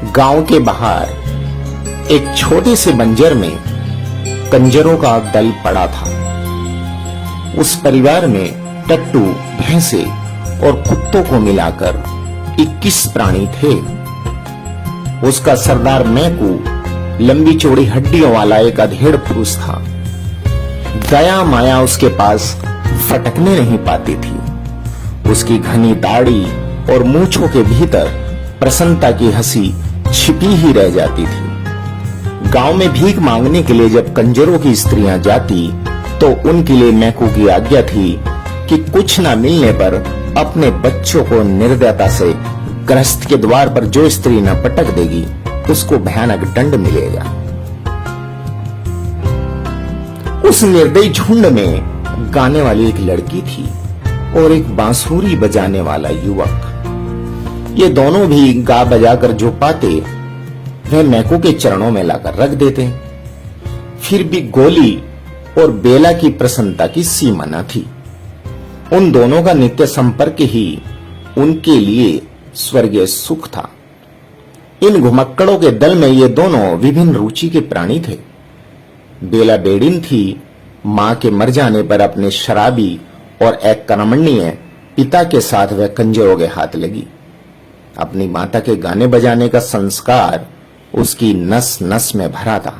गांव के बाहर एक छोटे से बंजर में कंजरों का दल पड़ा था। उस परिवार में टट्टू, भैंसे और कुत्तों को मिलाकर 21 प्राणी थे। उसका सरदार मैकू लंबी चौड़ी हड्डियों वाला एक अधेड़ पुरुष था। दया माया उसके पास फटकने नहीं पाती थी। उसकी घनी दाढ़ी और मूंछों के भीतर प्रसन्नता की हंसी छिपी ही रह जाती थी। गांव में भीख मांगने के लिए जब कंजरों की स्त्रियां जाती तो उनके लिए मैकू की आज्ञा थी कि कुछ न मिलने पर अपने बच्चों को निर्दयता से गृहस्थ के द्वार पर जो स्त्री न पटक देगी उसको भयानक दंड मिलेगा। उस निर्दयी झुंड में गाने वाली एक लड़की थी और एक बांसुरी बजाने वाला युवक। ये दोनों भी गा बजाकर जो पाते वह मैकू के चरणों में लाकर रख देते। फिर भी गोली और बेला की प्रसन्नता की सीमा न थी। उन दोनों का नित्य संपर्क ही उनके लिए स्वर्गीय सुख था। इन घुमक्कड़ों के दल में ये दोनों विभिन्न रुचि के प्राणी थे। बेला बेड़िन थी। मां के मर जाने पर अपने शराबी और एक कर्मण्य पिता के साथ वह कंजरों के हाथ लगी। अपनी माता के गाने बजाने का संस्कार उसकी नस नस में भरा था।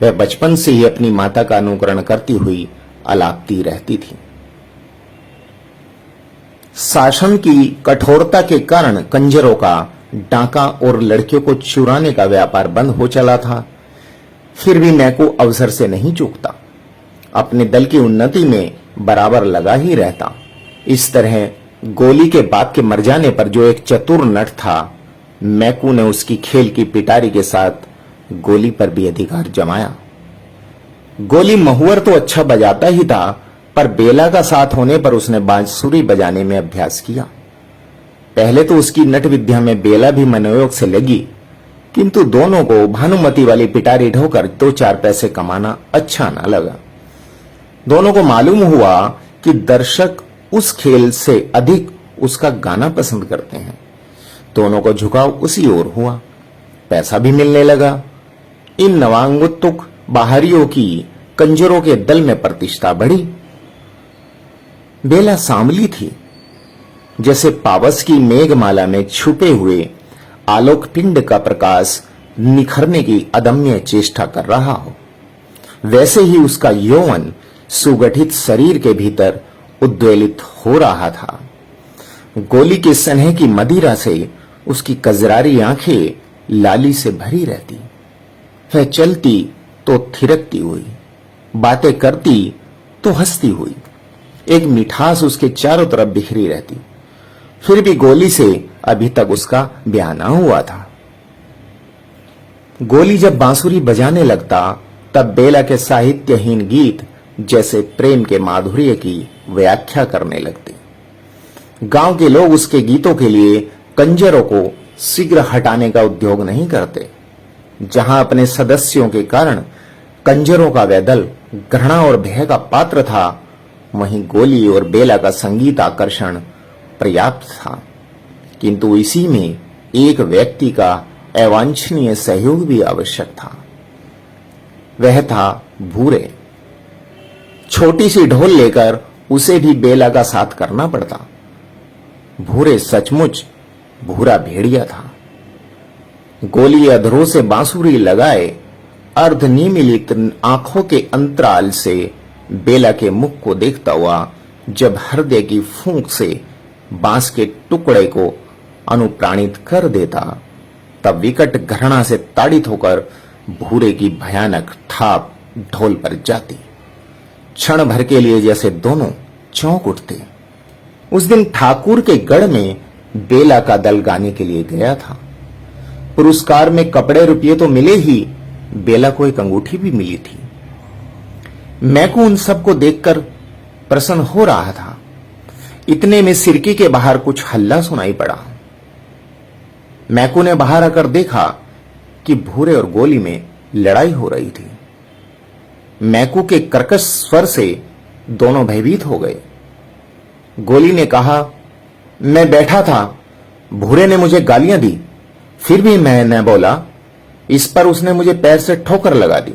वह बचपन से ही अपनी माता का अनुकरण करती हुई अलापती रहती थी। शासन की कठोरता के कारण कंजरों का डांका और लड़कियों को चुराने का व्यापार बंद हो चला था। फिर भी मैकू अवसर से नहीं चूकता। अपने दल की उन्नति में बराबर लगा ही रहता। इस तरह गोली के बाप के मर जाने पर जो एक चतुर नट था, मैकू ने उसकी खेल की पिटारी के साथ गोली पर भी अधिकार जमाया। गोली महुअर तो अच्छा बजाता ही था, पर बेला का साथ होने पर उसने बांसुरी बजाने में अभ्यास किया। पहले तो उसकी नट विद्या में बेला भी मनोयोग से लगी, किंतु दोनों को भानुमति वाली पिटारी ढोकर 2-4 पैसे कमाना अच्छा न लगा। दोनों को मालूम हुआ कि दर्शक उस खेल से अधिक उसका गाना पसंद करते हैं। दोनों को झुकाव उसी ओर हुआ। पैसा भी मिलने लगा। इन नवांगुतुक बाहरियों की कंजरों के दल में प्रतिष्ठा बढ़ी। बेला सांवली थी, जैसे पावस की मेघमाला में छुपे हुए आलोक पिंड का प्रकाश निखरने की अदम्य चेष्टा कर रहा हो। वैसे ही उसका यौवन सुगठित शरीर के भीतर उद्वेलित हो रहा था। गोली के स्नेह की मदिरा से उसकी कजरारी आंखें लाली से भरी रहती। वह चलती तो थिरकती हुई, बातें करती तो हंसती हुई। एक मिठास उसके चारों तरफ बिखरी रहती। फिर भी गोली से अभी तक उसका ब्याह न हुआ था। गोली जब बांसुरी बजाने लगता तब बेला के साहित्यहीन गीत जैसे प्रेम के माधुर्य की व्याख्या करने लगते। गांव के लोग उसके गीतों के लिए कंजरों को शीघ्र हटाने का उद्योग नहीं करते। जहां अपने सदस्यों के कारण कंजरों का वह दल घृणा और भय का पात्र था, वहीं गोली और बेला का संगीत आकर्षण पर्याप्त था। किंतु इसी में एक व्यक्ति का अवांछनीय सहयोग भी आवश्यक था। वह था भूरे। छोटी सी ढोल लेकर उसे भी बेला का साथ करना पड़ता। भूरे सचमुच भूरा भेड़िया था। गोली अधरों से बांसुरी लगाए अर्धनिमीलित आंखों के अंतराल से बेला के मुख को देखता हुआ जब हृदय की फूंक से बांस के टुकड़े को अनुप्राणित कर देता, तब विकट घृणा से ताड़ित होकर भूरे की भयानक थाप ढोल पर जाती। क्षण भर के लिए जैसे दोनों चौंक उठते। उस दिन ठाकुर के गढ़ में बेला का दल गाने के लिए गया था। पुरस्कार में कपड़े रुपये तो मिले ही, बेला को एक अंगूठी भी मिली थी। मैकू उन सबको देखकर प्रसन्न हो रहा था। इतने में सिरकी के बाहर कुछ हल्ला सुनाई पड़ा। मैकू ने बाहर आकर देखा कि भूरे और गोली में लड़ाई हो रही थी। मैकू के कर्कश स्वर से दोनों भयभीत हो गए। गोली ने कहा, मैं बैठा था, भूरे ने मुझे गालियां दी फिर भी मैं न बोला। इस पर उसने मुझे पैर से ठोकर लगा दी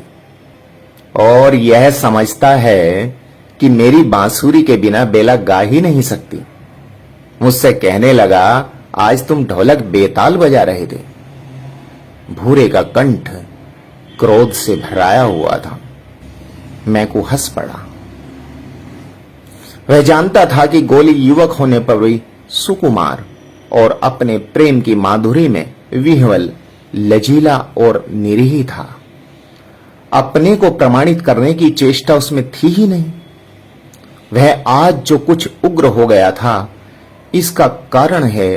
और यह समझता है कि मेरी बांसुरी के बिना बेला गा ही नहीं सकती। मुझसे कहने लगा, आज तुम ढोलक बेताल बजा रहे थे। भूरे का कंठ क्रोध से भराया हुआ था। मैकू हंस पड़ा। वह जानता था कि गोली युवक होने पर भी सुकुमार और अपने प्रेम की माधुरी में विह्वल, लचीला और निरीह था। अपने को प्रमाणित करने की चेष्टा उसमें थी ही नहीं। वह आज जो कुछ उग्र हो गया था, इसका कारण है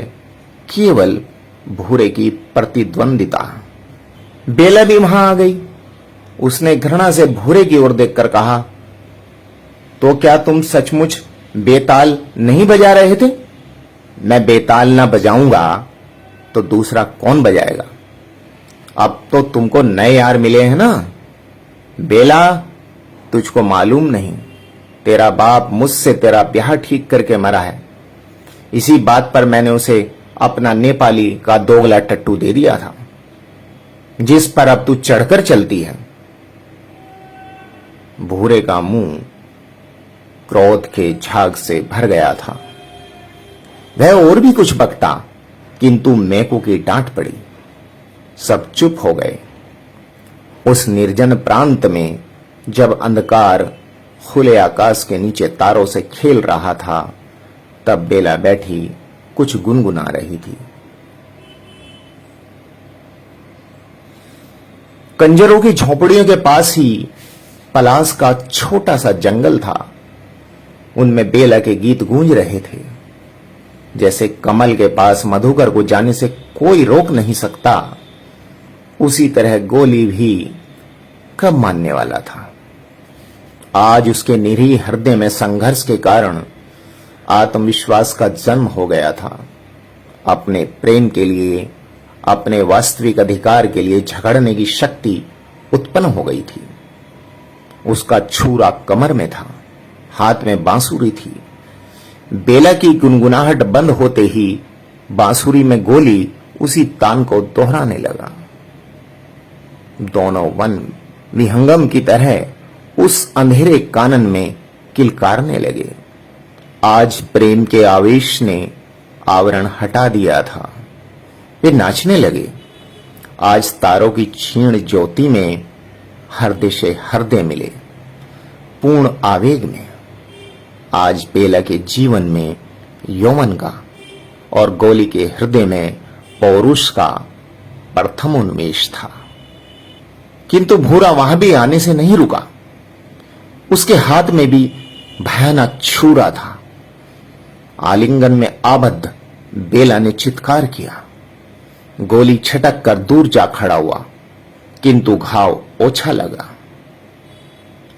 केवल भूरे की प्रतिद्वंदिता। बेला भी वहां आ गई। उसने घृणा से भूरे की ओर देखकर कहा, तो क्या तुम सचमुच बेताल नहीं बजा रहे थे? मैं बेताल ना बजाऊंगा तो दूसरा कौन बजाएगा? अब तो तुमको नए यार मिले हैं ना। बेला, तुझको मालूम नहीं, तेरा बाप मुझसे तेरा ब्याह ठीक करके मरा है। इसी बात पर मैंने उसे अपना नेपाली का दोगला टट्टू दे दिया था, जिस पर अब तू चढ़कर चलती है। भूरे का मुंह क्रोध के झाग से भर गया था। वह और भी कुछ बकता, किंतु मैकू की डांट पड़ी। सब चुप हो गए। उस निर्जन प्रांत में जब अंधकार खुले आकाश के नीचे तारों से खेल रहा था, तब बेला बैठी कुछ गुनगुना रही थी। कंजरों की झोपड़ियों के पास ही पलास का छोटा सा जंगल था। उनमें बेला के गीत गूंज रहे थे। जैसे कमल के पास मधुकर को जाने से कोई रोक नहीं सकता, उसी तरह गोली भी कब मानने वाला था। आज उसके निरीह हृदय में संघर्ष के कारण आत्मविश्वास का जन्म हो गया था। अपने प्रेम के लिए, अपने वास्तविक अधिकार के लिए झगड़ने की शक्ति उत्पन्न हो गई थी। उसका छुरा कमर में था, हाथ में बांसुरी थी। बेला की गुनगुनाहट बंद होते ही बांसुरी में गोली उसी तान को दोहराने लगा। दोनों वन विहंगम की तरह उस अंधेरे कानन में किलकारने लगे। आज प्रेम के आवेश ने आवरण हटा दिया था। वे नाचने लगे। आज तारों की क्षीण ज्योति में हृदय से हृदय मिले, पूर्ण आवेग में। आज बेला के जीवन में यौवन का और गोली के हृदय में पौरुष का प्रथम उन्मेष था। किंतु भूरा वहां भी आने से नहीं रुका। उसके हाथ में भी भयानक छुरा था। आलिंगन में आबद्ध बेला ने चित्कार किया। गोली छटक कर दूर जा खड़ा हुआ, किंतु घाव ओछा लगा।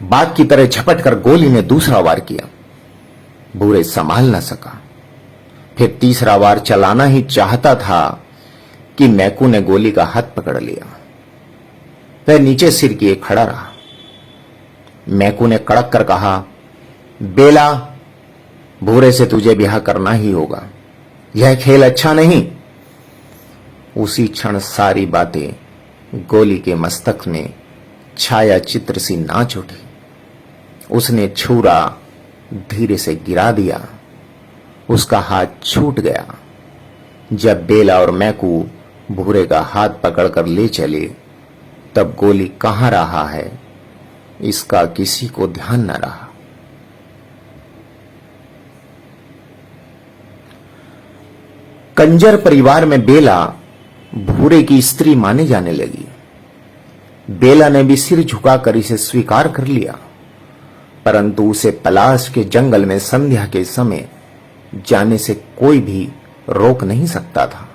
बाघ की तरह झपट कर गोली ने दूसरा वार किया। भूरे संभाल न सका। फिर तीसरा वार चलाना ही चाहता था कि मैकू ने गोली का हाथ पकड़ लिया। वह नीचे सिर किए खड़ा रहा। मैकू ने कड़क कर कहा, बेला, भूरे से तुझे ब्याह करना ही होगा। यह खेल अच्छा नहीं। उसी क्षण सारी बातें गोली के मस्तक में छाया चित्र सी नाच उठी। उसने छुरा धीरे से गिरा दिया। उसका हाथ छूट गया। जब बेला और मैकू भूरे का हाथ पकड़कर ले चले, तब गोली कहां रहा है, इसका किसी को ध्यान न रहा। कंजर परिवार में बेला भूरे की स्त्री माने जाने लगी। बेला ने भी सिर झुकाकर इसे स्वीकार कर लिया, परंतु उसे पलाश के जंगल में संध्या के समय जाने से कोई भी रोक नहीं सकता था।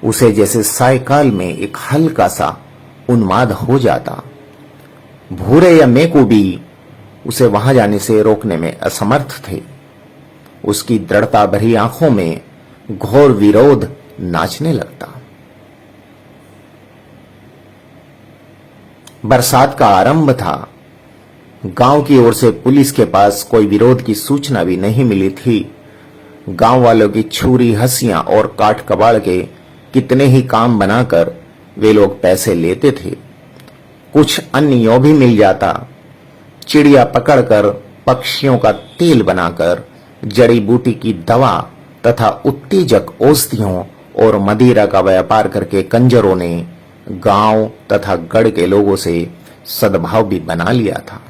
उसे जैसे सायकाल में एक हल्का सा उन्माद हो जाता। भूरे या मैकू भी उसे वहां जाने से रोकने में असमर्थ थे। उसकी दृढ़ता भरी आंखों में घोर विरोध नाचने लगता। बरसात का आरंभ था। गांव की ओर से पुलिस के पास कोई विरोध की सूचना भी नहीं मिली थी। गांव वालों की छुरी हंसियां और काट कबाड़ के कितने ही काम बनाकर वे लोग पैसे लेते थे। कुछ अन्य यूं भी मिल जाता। चिड़िया पकड़कर, पक्षियों का तेल बनाकर, जड़ी बूटी की दवा तथा उत्तेजक औषधियों और मदिरा का व्यापार करके कंजरों ने गांव तथा गढ़ के लोगों से सद्भाव भी बना लिया था।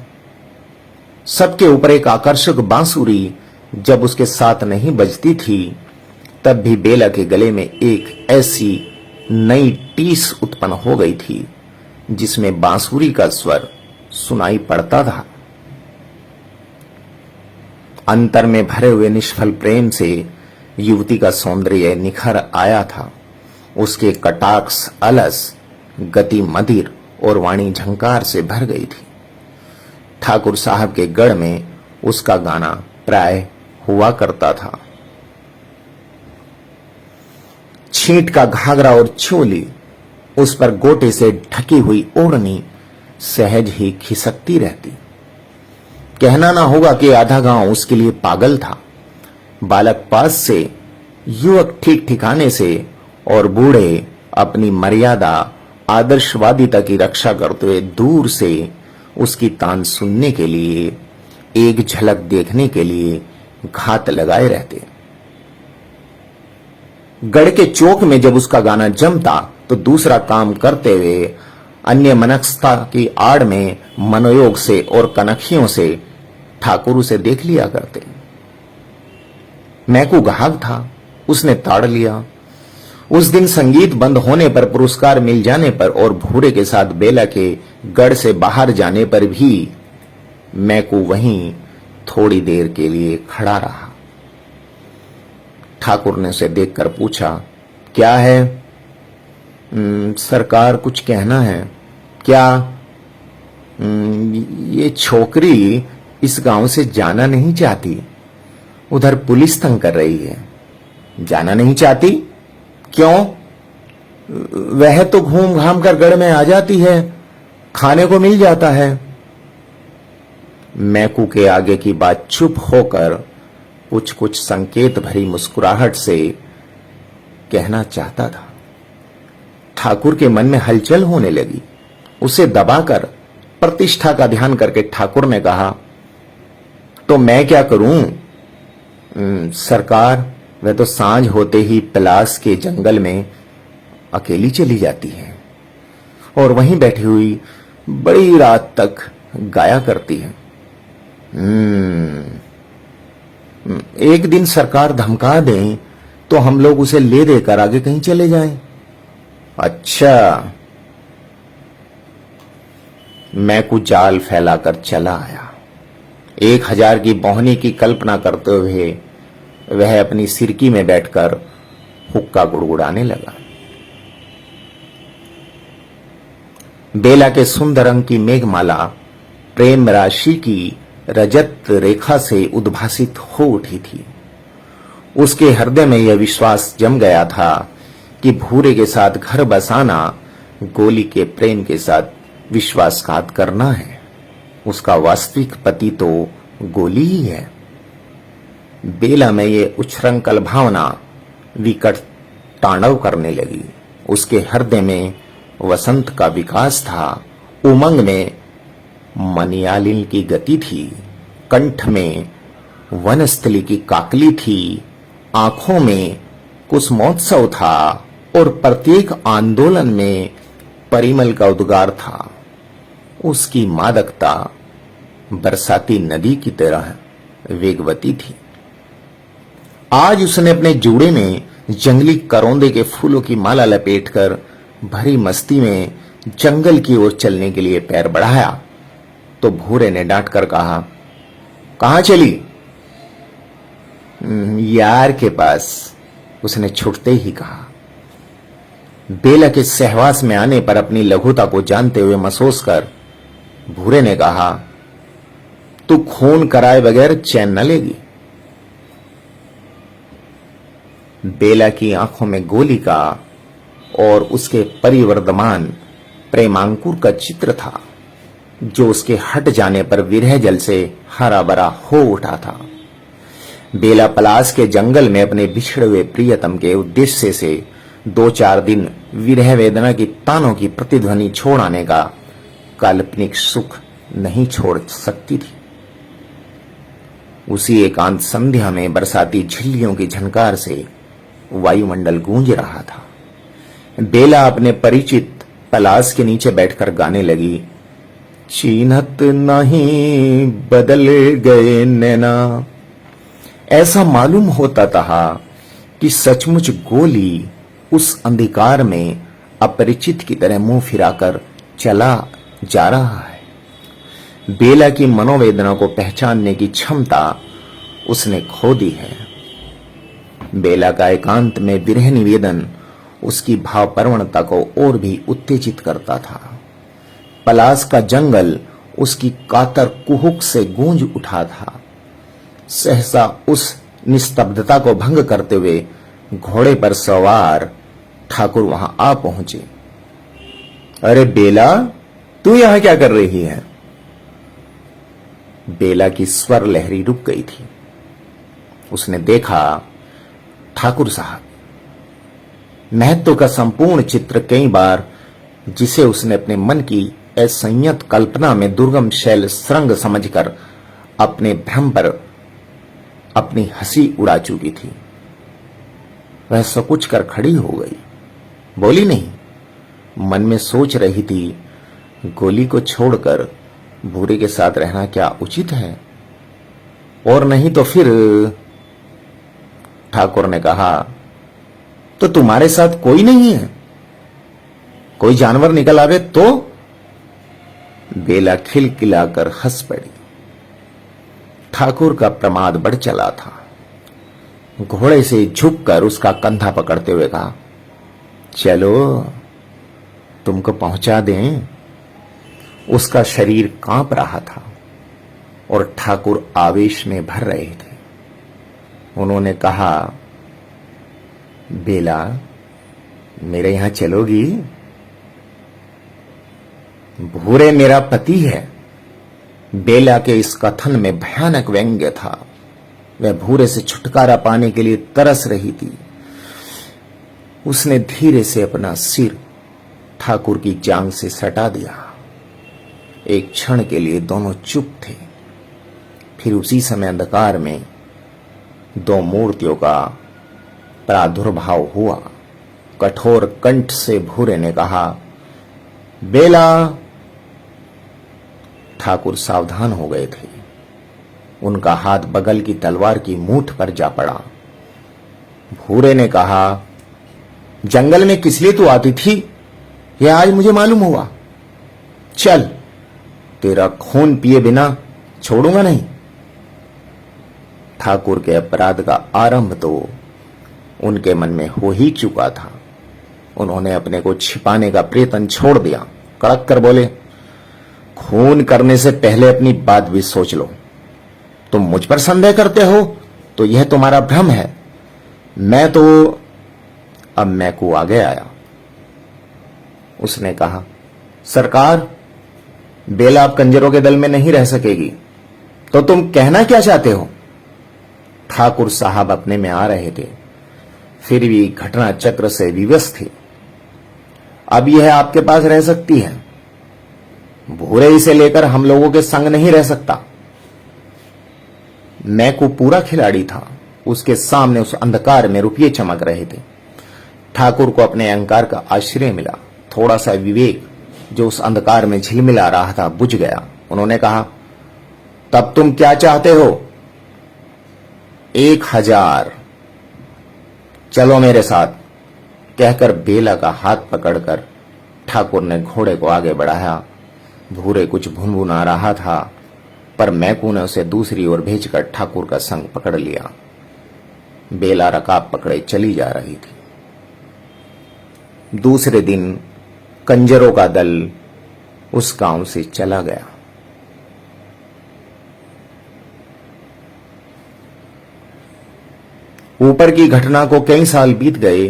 सबके ऊपर एक आकर्षक बांसुरी जब उसके साथ नहीं बजती थी, तब भी बेला के गले में एक ऐसी नई टीस उत्पन्न हो गई थी जिसमें बांसुरी का स्वर सुनाई पड़ता था। अंतर में भरे हुए निष्फल प्रेम से युवती का सौंदर्य निखर आया था। उसके कटाक्ष अलस, गति मदिर और वाणी झंकार से भर गई थी। ठाकुर साहब के गढ़ में उसका गाना प्राय हुआ करता था। छींट का घाघरा और चोली, उस पर गोटे से ढकी हुई ओढ़नी सहज ही खिसकती रहती। कहना ना होगा कि आधा गांव उसके लिए पागल था। बालक पास से, युवक ठीक ठिकाने से और बूढ़े अपनी मर्यादा आदर्शवादिता की रक्षा करते हुए दूर से उसकी तान सुनने के लिए, एक झलक देखने के लिए घात लगाए रहते। गढ़ के चौक में जब उसका गाना जमता तो दूसरा काम करते हुए अन्य मनस्कता की आड़ में मनोयोग से और कनखियों से ठाकुर उसे देख लिया करते। मैकू गाहक था, उसने ताड़ लिया। उस दिन संगीत बंद होने पर, पुरस्कार मिल जाने पर और भूरे के साथ बेला के गढ़ से बाहर जाने पर भी मैकू वहीं थोड़ी देर के लिए खड़ा रहा। ठाकुर ने उसे देखकर पूछा, क्या है? सरकार, कुछ कहना है क्या? ये छोकरी इस गांव से जाना नहीं चाहती। उधर पुलिस तंग कर रही है। जाना नहीं चाहती? क्यों? वह तो घूम घाम कर गढ़ में आ जाती है, खाने को मिल जाता है। मैकू के आगे की बात चुप होकर कुछ कुछ संकेत भरी मुस्कुराहट से कहना चाहता था। ठाकुर के मन में हलचल होने लगी। उसे दबाकर, प्रतिष्ठा का ध्यान करके ठाकुर ने कहा, तो मैं क्या करूं? सरकार, वह तो सांझ होते ही पलास के जंगल में अकेली चली जाती है और वहीं बैठी हुई बड़ी रात तक गाया करती है। एक दिन सरकार धमका दें तो हम लोग उसे ले देकर आगे कहीं चले जाएं। अच्छा। मैं कुछ जाल फैलाकर चला आया। 1000 की बोहनी की कल्पना करते हुए वह अपनी सिरकी में बैठकर हुक्का गुड़गुड़ाने लगा। बेला के सुंदर रंग की मेघमाला प्रेम राशि की रजत रेखा से उद्भासित हो उठी थी। उसके हृदय में यह विश्वास जम गया था कि भूरे के साथ घर बसाना गोली के प्रेम के साथ विश्वासघात करना है। उसका वास्तविक पति तो गोली ही है। बेला में ये उच्छृंखल भावना विकट तांडव करने लगी। उसके हृदय में वसंत का विकास था। उमंग में मनियालिन की गति थी। कंठ में वनस्थली की काकली थी। आंखों में कुसुमोत्सव था और प्रत्येक आंदोलन में परिमल का उद्गार था। उसकी मादकता बरसाती नदी की तरह वेगवती थी। आज उसने अपने जूड़े में जंगली करौंदे के फूलों की माला लपेटकर भरी मस्ती में जंगल की ओर चलने के लिए पैर बढ़ाया तो भूरे ने डांटकर कहा, कहां चली? यार के पास, उसने छुटते ही कहा। बेला के सहवास में आने पर अपनी लघुता को जानते हुए महसूस कर भूरे ने कहा, तू खून कराए बगैर चैन न लेगी। बेला की आंखों में गोली का और उसके परिवर्धमान प्रेमांकुर का चित्र था जो उसके हट जाने पर विरह जल से हरा भरा हो उठा था। बेला पलास के जंगल में अपने बिछड़े हुए प्रियतम के उद्देश्य से 2-4 दिन विरह वेदना की तानों की प्रतिध्वनि छोड़ आने का काल्पनिक सुख नहीं छोड़ सकती थी। उसी एकांत संध्या में बरसाती झिल्लियों की झनकार से वायुमंडल गूंज रहा था। बेला अपने परिचित पलास के नीचे बैठकर गाने लगी, चीन्हत नहीं बदल गए नैना। ऐसा मालूम होता था कि सचमुच गोली उस अंधकार में अपरिचित की तरह मुंह फिराकर चला जा रहा है। बेला की मनोवेदना को पहचानने की क्षमता उसने खो दी है। बेला का एकांत में विरह निवेदन उसकी भावप्रवणता को और भी उत्तेजित करता था। पलास का जंगल उसकी कातर कुहुक से गूंज उठा था। सहसा उस निस्तब्धता को भंग करते हुए घोड़े पर सवार ठाकुर वहां आ पहुंचे। अरे बेला, तू यहां क्या कर रही है? बेला की स्वर लहरी रुक गई थी। उसने देखा, ठाकुर साहब। महत्व का संपूर्ण चित्र कई बार जिसे उसने अपने मन की असंयत कल्पना में दुर्गम शैल सुरंग समझकर अपने भ्रम पर अपनी हंसी उड़ा चुकी थी, वह सकुच कर खड़ी हो गई। बोली नहीं, मन में सोच रही थी, गोली को छोड़कर भूरे के साथ रहना क्या उचित है? और नहीं तो फिर। ठाकुर ने कहा, तो तुम्हारे साथ कोई नहीं है? कोई जानवर निकल आवे तो? बेला खिलखिलाकर हंस पड़ी। ठाकुर का प्रमाद बढ़ चला था। घोड़े से झुककर उसका कंधा पकड़ते हुए कहा, चलो तुमको पहुंचा दें। उसका शरीर कांप रहा था और ठाकुर आवेश में भर रहे थे। उन्होंने कहा, बेला, मेरे यहां चलोगी? भूरे मेरा पति है। बेला के इस कथन में भयानक व्यंग्य था। वह भूरे से छुटकारा पाने के लिए तरस रही थी। उसने धीरे से अपना सिर ठाकुर की जांघ से सटा दिया। एक क्षण के लिए दोनों चुप थे। फिर उसी समय अंधकार में 2 मूर्तियों का प्रादुर्भाव हुआ। कठोर कंठ से भूरे ने कहा, बेला। ठाकुर सावधान हो गए थे। उनका हाथ बगल की तलवार की मूठ पर जा पड़ा। भूरे ने कहा, जंगल में किस लिए तू आती थी, यह आज मुझे मालूम हुआ। चल, तेरा खून पिए बिना छोड़ूंगा नहीं। ठाकुर के अपराध का आरंभ तो उनके मन में हो ही चुका था। उन्होंने अपने को छिपाने का प्रयत्न छोड़ दिया। कड़क कर बोले, खून करने से पहले अपनी बात भी सोच लो। तुम मुझ पर संदेह करते हो तो यह तुम्हारा भ्रम है। मैं तो अब मैकू आगे आया। उसने कहा, सरकार, बेला अब कंजरों के दल में नहीं रह सकेगी। तो तुम कहना क्या चाहते हो? ठाकुर साहब अपने में आ रहे थे, फिर भी घटना चक्र से विवश थे। अब यह आपके पास रह सकती है, भूरे इसे लेकर हम लोगों के संग नहीं रह सकता। मैकू पूरा खिलाड़ी था। उसके सामने उस अंधकार में रुपये चमक रहे थे। ठाकुर को अपने अहंकार का आश्रय मिला। थोड़ा सा विवेक जो उस अंधकार में झिलमिला रहा था बुझ गया। उन्होंने कहा, तब तुम क्या चाहते हो? 1000। चलो मेरे साथ, कहकर बेला का हाथ पकड़कर ठाकुर ने घोड़े को आगे बढ़ाया। भूरे कुछ भुनभुना रहा था, पर मैकू ने उसे दूसरी ओर भेजकर ठाकुर का संग पकड़ लिया। बेला रकाब पकड़े चली जा रही थी। दूसरे दिन कंजरों का दल उस गांव से चला गया। ऊपर की घटना को कई साल बीत गए।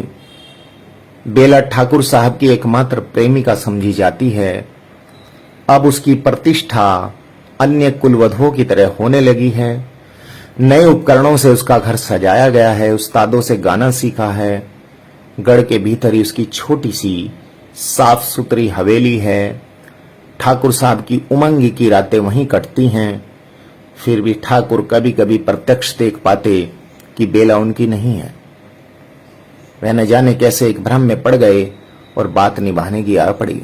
बेला ठाकुर साहब की एकमात्र प्रेमिका समझी जाती है। अब उसकी प्रतिष्ठा अन्य कुलवधुओं की तरह होने लगी है। नए उपकरणों से उसका घर सजाया गया है। उस्तादों से गाना सीखा है। गढ़ के भीतर ही उसकी छोटी सी साफ सुथरी हवेली है। ठाकुर साहब की उमंग की रातें वहीं कटती हैं। फिर भी ठाकुर कभी कभी प्रत्यक्ष देख पाते कि बेला उनकी नहीं है। वह न जाने कैसे एक भ्रम में पड़ गए और बात निभाने की आ पड़ी।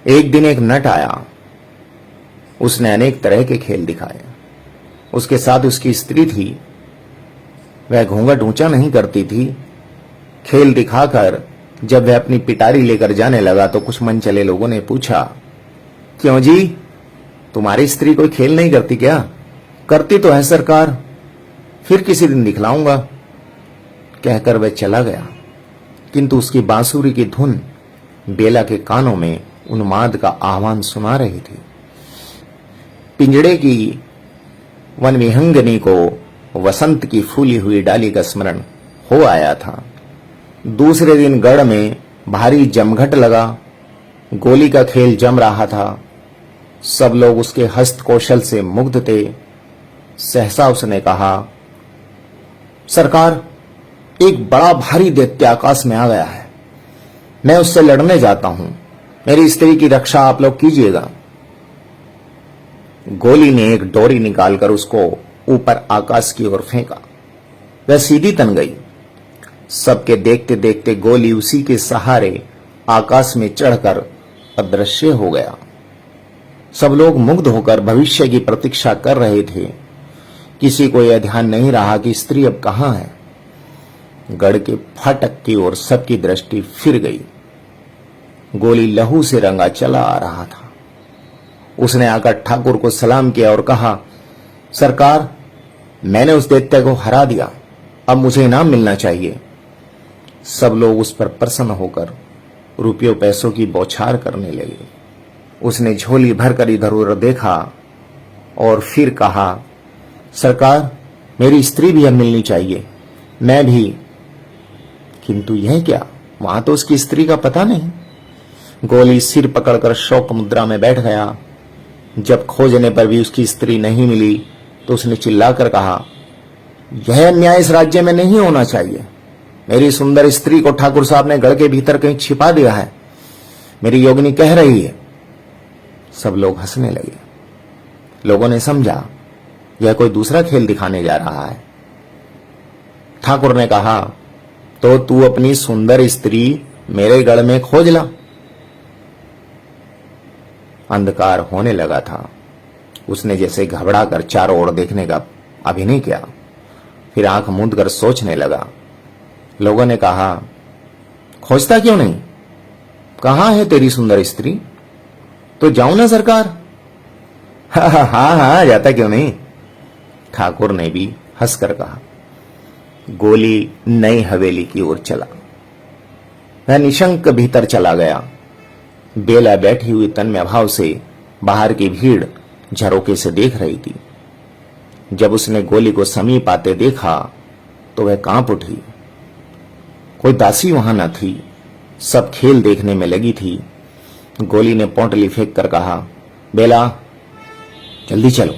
एक दिन एक नट आया। उसने अनेक तरह के खेल दिखाए। उसके साथ उसकी स्त्री थी। वह घूंघट ऊंचा नहीं करती थी। खेल दिखाकर जब वह अपनी पिटारी लेकर जाने लगा तो कुछ मनचले लोगों ने पूछा, क्यों जी, तुम्हारी स्त्री कोई खेल नहीं करती क्या? करती तो है सरकार, फिर किसी दिन दिखलाऊंगा। कहकर वह चला गया, किंतु उसकी बांसुरी की धुन बेला के कानों में उन्माद का आह्वान सुना रही थी। पिंजड़े की वन विहंगनी को वसंत की फूली हुई डाली का स्मरण हो आया था। दूसरे दिन गढ़ में भारी जमघट लगा। गोली का खेल जम रहा था। सब लोग उसके हस्त कौशल से मुग्ध थे। सहसा उसने कहा, सरकार, एक बड़ा भारी दैत्य आकाश में आ गया है। मैं उससे लड़ने जाता हूं। मेरी स्त्री की रक्षा आप लोग कीजिएगा। गोली ने एक डोरी निकालकर उसको ऊपर आकाश की ओर फेंका। वह सीधी तन गई। सबके देखते देखते गोली उसी के सहारे आकाश में चढ़कर अदृश्य हो गया। सब लोग मुग्ध होकर भविष्य की प्रतीक्षा कर रहे थे। किसी को यह ध्यान नहीं रहा कि स्त्री अब कहां है। गढ़ के फाटक की ओर सबकी दृष्टि फिर गई। गोली लहू से रंगा चला आ रहा था। उसने आकर ठाकुर को सलाम किया और कहा, सरकार, मैंने उस दैत्य को हरा दिया। अब मुझे इनाम मिलना चाहिए। सब लोग उस पर प्रसन्न होकर रुपयों पैसों की बौछार करने लगे। उसने झोली भरकर इधर उधर देखा और फिर कहा, सरकार, मेरी स्त्री भी अब मिलनी चाहिए। मैं भी। किंतु यह क्या, वहां तो उसकी स्त्री का पता नहीं। गोली सिर पकड़कर शोक मुद्रा में बैठ गया। जब खोजने पर भी उसकी स्त्री नहीं मिली तो उसने चिल्लाकर कहा, यह अन्याय इस राज्य में नहीं होना चाहिए। मेरी सुंदर स्त्री को ठाकुर साहब ने गढ़ के भीतर कहीं छिपा दिया है। मेरी योगिनी कह रही है। सब लोग हंसने लगे। लोगों ने समझा यह कोई दूसरा खेल दिखाने जा रहा है। ठाकुर ने कहा, तो तू अपनी सुंदर स्त्री मेरे गढ़ में खोज ला। अंधकार होने लगा था। उसने जैसे घबरा कर चारों ओर देखने का अभिनय किया। फिर आंख मूंद कर सोचने लगा। लोगों ने कहा, खोजता क्यों नहीं? कहां है तेरी सुंदर स्त्री? तो जाऊं ना सरकार? हाँ, जाता क्यों नहीं? ठाकुर ने भी हंसकर कहा। गोली नई हवेली की ओर चला। वह निशंक भीतर चला गया। बेला बैठी हुई तन्मय भाव से बाहर की भीड़ झरोके से देख रही थी। जब उसने गोली को समीप आते देखा तो वह कांप उठी। कोई दासी वहां न थी। सब खेल देखने में लगी थी। गोली ने पोंटली फेंक कर कहा, बेला, जल्दी चलो।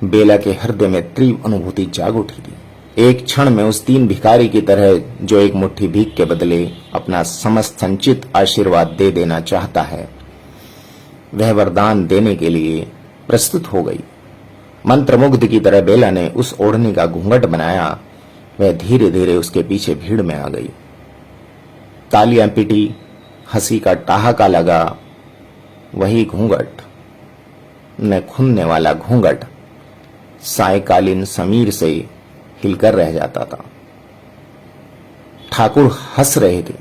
बेला के हृदय में तीव्र अनुभूति जाग उठी थी। एक क्षण में उस दीन भिखारी की तरह जो एक मुट्ठी भीख के बदले अपना समस्त संचित आशीर्वाद दे देना चाहता है, वह वरदान देने के लिए प्रस्तुत हो गई। मंत्रमुग्ध की तरह बेला ने उस ओढ़नी का घूंघट बनाया। वह धीरे धीरे उसके पीछे भीड़ में आ गई। तालियां पिटी, हंसी का ठहाका लगा। वही घूंघट, न खुलने वाला घूंघट, सायकालीन समीर से हिलकर रह जाता था। ठाकुर हंस रहे थे।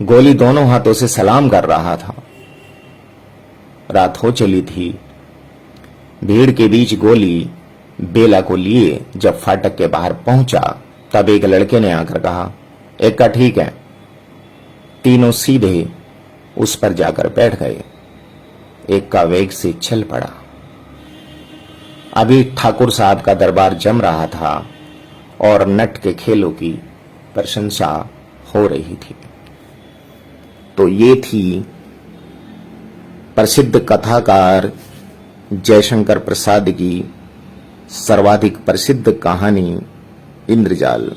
गोली दोनों हाथों से सलाम कर रहा था। रात हो चली थी। भीड़ के बीच गोली बेला को लिए जब फाटक के बाहर पहुंचा तब एक लड़के ने आकर कहा, एक का ठीक है। तीनों सीधे उस पर जाकर बैठ गए। एक का वेग से चल पड़ा। अभी ठाकुर साहब का दरबार जम रहा था और नट के खेलों की प्रशंसा हो रही थी। तो ये थी प्रसिद्ध कथाकार जयशंकर प्रसाद की सर्वाधिक प्रसिद्ध कहानी इंद्रजाल।